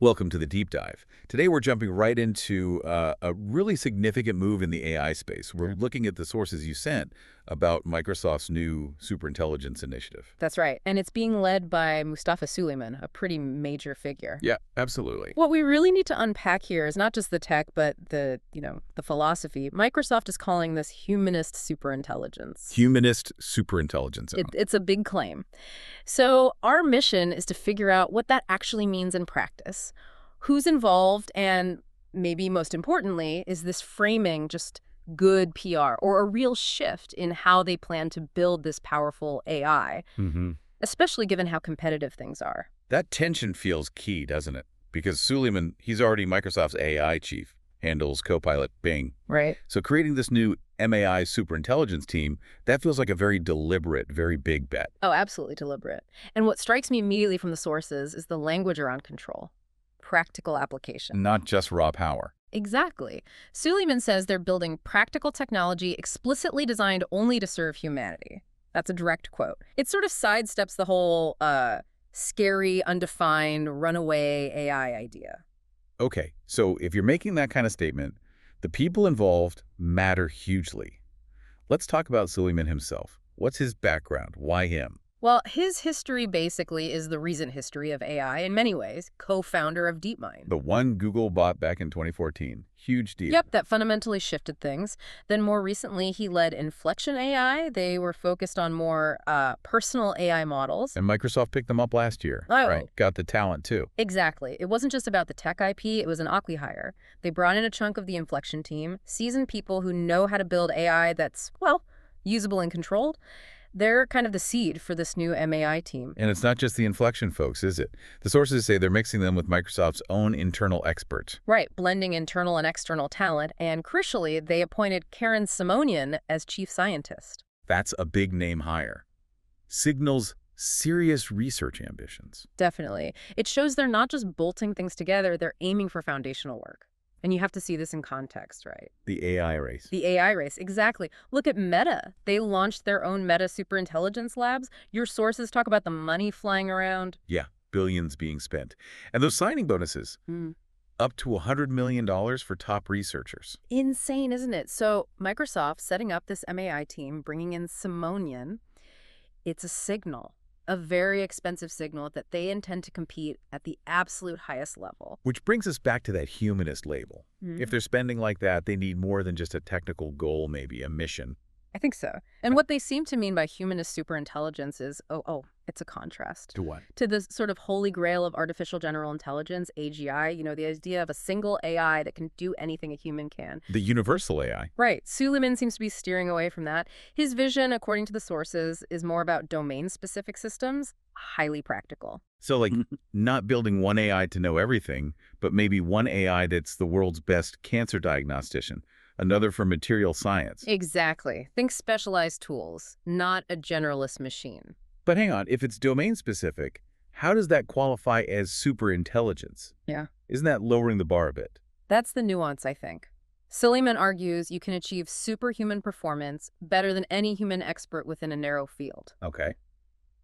Welcome to the deep dive. Today we're jumping right into a really significant move in the AI space. We're looking at the sources you sent about Microsoft's new Superintelligence initiative. That's right. And it's being led by Mustafa Suleyman, a pretty major figure. Yeah, absolutely. What we really need to unpack here is not just the tech, but the philosophy. Microsoft is calling this humanist superintelligence. Humanist superintelligence. It's a big claim. So our mission is to figure out what that actually means in practice, who's involved, and maybe most importantly, is this framing just good PR or a real shift in how they plan to build this powerful AI, especially given how competitive things are. That tension feels key, doesn't it? Because Suleyman, he's already Microsoft's AI chief, handles Copilot, Bing. Right. So creating this new MAI superintelligence team, that feels like a very deliberate, very big bet. Oh, absolutely deliberate. And what strikes me immediately from the sources is the language around control, practical application. Not just raw power. Exactly. Suleyman says they're building practical technology explicitly designed only to serve humanity. That's a direct quote. It sort of sidesteps the whole scary, undefined, runaway AI idea. Okay, so if you're making that kind of statement, the people involved matter hugely. Let's talk about Suleyman himself. What's his background? Why him? Well, his history basically is the recent history of AI in many ways, co-founder of DeepMind. The one Google bought back in 2014. Huge deal. Yep, that fundamentally shifted things. Then more recently, he led Inflection AI. They were focused on more personal AI models. And Microsoft picked them up last year, right? Got the talent, too. Exactly. It wasn't just about the tech IP, it was an acqui-hire. They brought in a chunk of the Inflection team, seasoned people who know how to build AI that's, well, usable and controlled. They're kind of the seed for this new MAI team. And it's not just the Inflection folks, is it? The sources say they're mixing them with Microsoft's own internal experts. Right, blending internal and external talent. And crucially, they appointed Karen Simonian as chief scientist. That's a big name hire. Signals serious research ambitions. Definitely. It shows they're not just bolting things together, they're aiming for foundational work. And you have to see this in context, right? The AI race. The AI race, exactly. Look at Meta. They launched their own Meta Superintelligence Labs. Your sources talk about the money flying around. Yeah, billions being spent. And those signing bonuses, up to $100 million for top researchers. Insane, isn't it? So Microsoft setting up this MAI team, bringing in Simonian, it's a signal. A very expensive signal that they intend to compete at the absolute highest level. Which brings us back to that humanist label. If they're spending like that, they need more than just a technical goal, maybe a mission. I think so. And what they seem to mean by humanist superintelligence is, it's a contrast. To what? To the sort of holy grail of artificial general intelligence, AGI, the idea of a single AI that can do anything a human can. The universal AI. Right. Suleyman seems to be steering away from that. His vision, according to the sources, is more about domain-specific systems, highly practical. So like not building one AI to know everything, but maybe one AI that's the world's best cancer diagnostician. Another for material science. Exactly. Think specialized tools, not a generalist machine. But hang on, if it's domain-specific, how does that qualify as superintelligence? Yeah. Isn't that lowering the bar a bit? That's the nuance, I think. Suleyman argues you can achieve superhuman performance better than any human expert within a narrow field. Okay.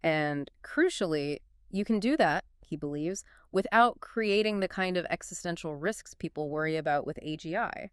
And crucially, you can do that, he believes, without creating the kind of existential risks people worry about with AGI.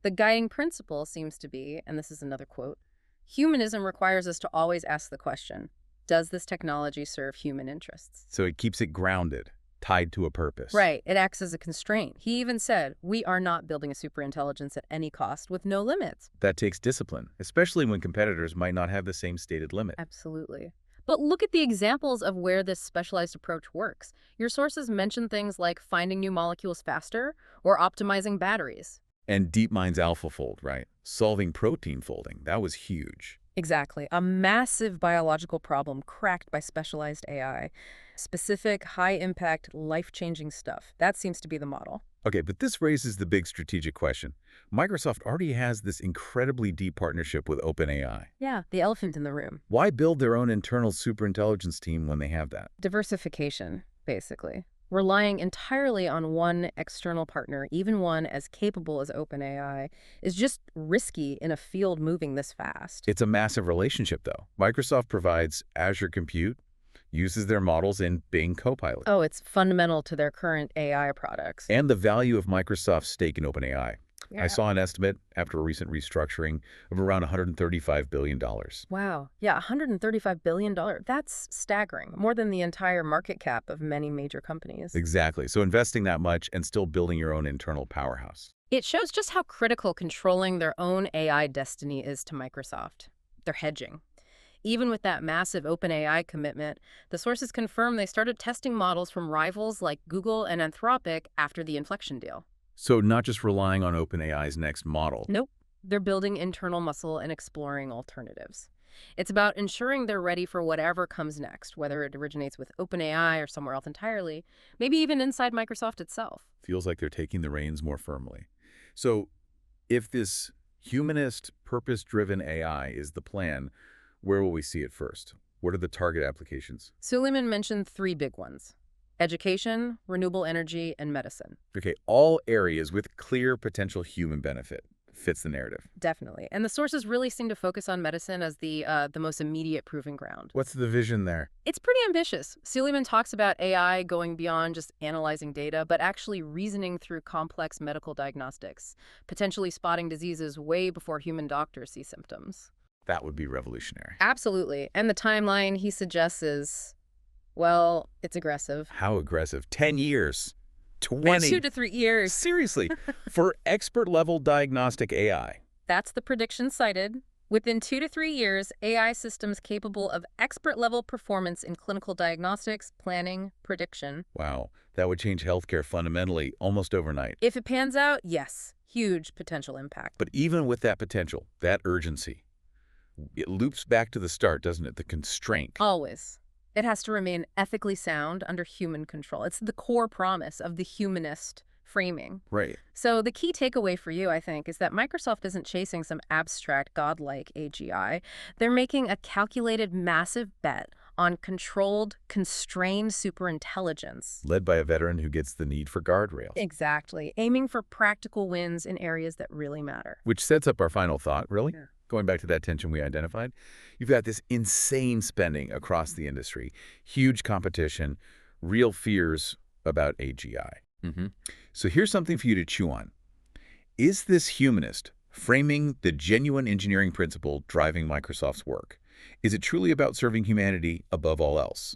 The guiding principle seems to be, and this is another quote, humanism requires us to always ask the question, does this technology serve human interests? So it keeps it grounded, tied to a purpose. Right. It acts as a constraint. He even said, we are not building a superintelligence at any cost with no limits. That takes discipline, especially when competitors might not have the same stated limit. Absolutely. But look at the examples of where this specialized approach works. Your sources mention things like finding new molecules faster or optimizing batteries. And DeepMind's AlphaFold, right? Solving protein folding. That was huge. Exactly. A massive biological problem cracked by specialized AI. Specific, high-impact, life-changing stuff. That seems to be the model. Okay, but this raises the big strategic question. Microsoft already has this incredibly deep partnership with OpenAI. Yeah, the elephant in the room. Why build their own internal superintelligence team when they have that? Diversification, basically. Relying entirely on one external partner, even one as capable as OpenAI, is just risky in a field moving this fast. It's a massive relationship, though. Microsoft provides Azure Compute, uses their models in Bing Copilot, Oh, it's fundamental to their current AI products. and the value of Microsoft's stake in OpenAI. I Yeah. saw an estimate after a recent restructuring of around $135 billion. Wow. Yeah, $135 billion. That's staggering. More than the entire market cap of many major companies. Exactly. So investing that much and still building your own internal powerhouse. It shows just how critical controlling their own AI destiny is to Microsoft. They're hedging. Even with that massive OpenAI commitment, the sources confirm they started testing models from rivals like Google and Anthropic after the inflection deal. So not just relying on OpenAI's next model. Nope. They're building internal muscle and exploring alternatives. It's about ensuring they're ready for whatever comes next, whether it originates with OpenAI or somewhere else entirely, maybe even inside Microsoft itself. Feels like they're taking the reins more firmly. So if this humanist, purpose-driven AI is the plan, where will we see it first? What are the target applications? Suleyman mentioned three big ones: education, renewable energy, and medicine. Okay, all areas with clear potential human benefit. Fits the narrative. Definitely. And the sources really seem to focus on medicine as the most immediate proving ground. What's the vision there? It's pretty ambitious. Suleyman talks about AI going beyond just analyzing data, but actually reasoning through complex medical diagnostics, potentially spotting diseases way before human doctors see symptoms. That would be revolutionary. Absolutely. And the timeline he suggests is, well, it's aggressive. How aggressive? 10 years. 20. 2 to 3 years. Seriously. For expert-level diagnostic AI. That's the prediction cited. Within 2 to 3 years, AI systems capable of expert-level performance in clinical diagnostics, planning, prediction. Wow, that would change healthcare fundamentally almost overnight. If it pans out, yes, huge potential impact. But even with that potential, that urgency, it loops back to the start, doesn't it? The constraint. Always. It has to remain ethically sound under human control. It's the core promise of the humanist framing. Right. So the key takeaway for you, I think, is that Microsoft isn't chasing some abstract, godlike AGI. They're making a calculated, massive bet on controlled, constrained superintelligence. Led by a veteran who gets the need for guardrails. Exactly. Aiming for practical wins in areas that really matter. Which sets up our final thought, really. Yeah. Going back to that tension we identified, you've got this insane spending across the industry, huge competition, real fears about AGI. So here's something for you to chew on. Is this humanist framing the genuine engineering principle driving Microsoft's work? Is it truly about serving humanity above all else?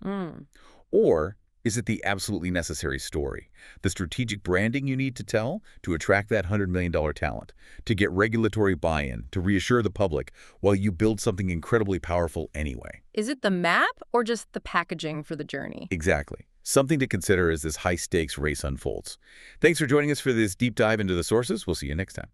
Or is it the absolutely necessary story, the strategic branding you need to tell to attract that $100 million talent, to get regulatory buy-in, to reassure the public while you build something incredibly powerful anyway? Is it the map or just the packaging for the journey? Exactly. Something to consider as this high-stakes race unfolds. Thanks for joining us for this deep dive into the sources. We'll see you next time.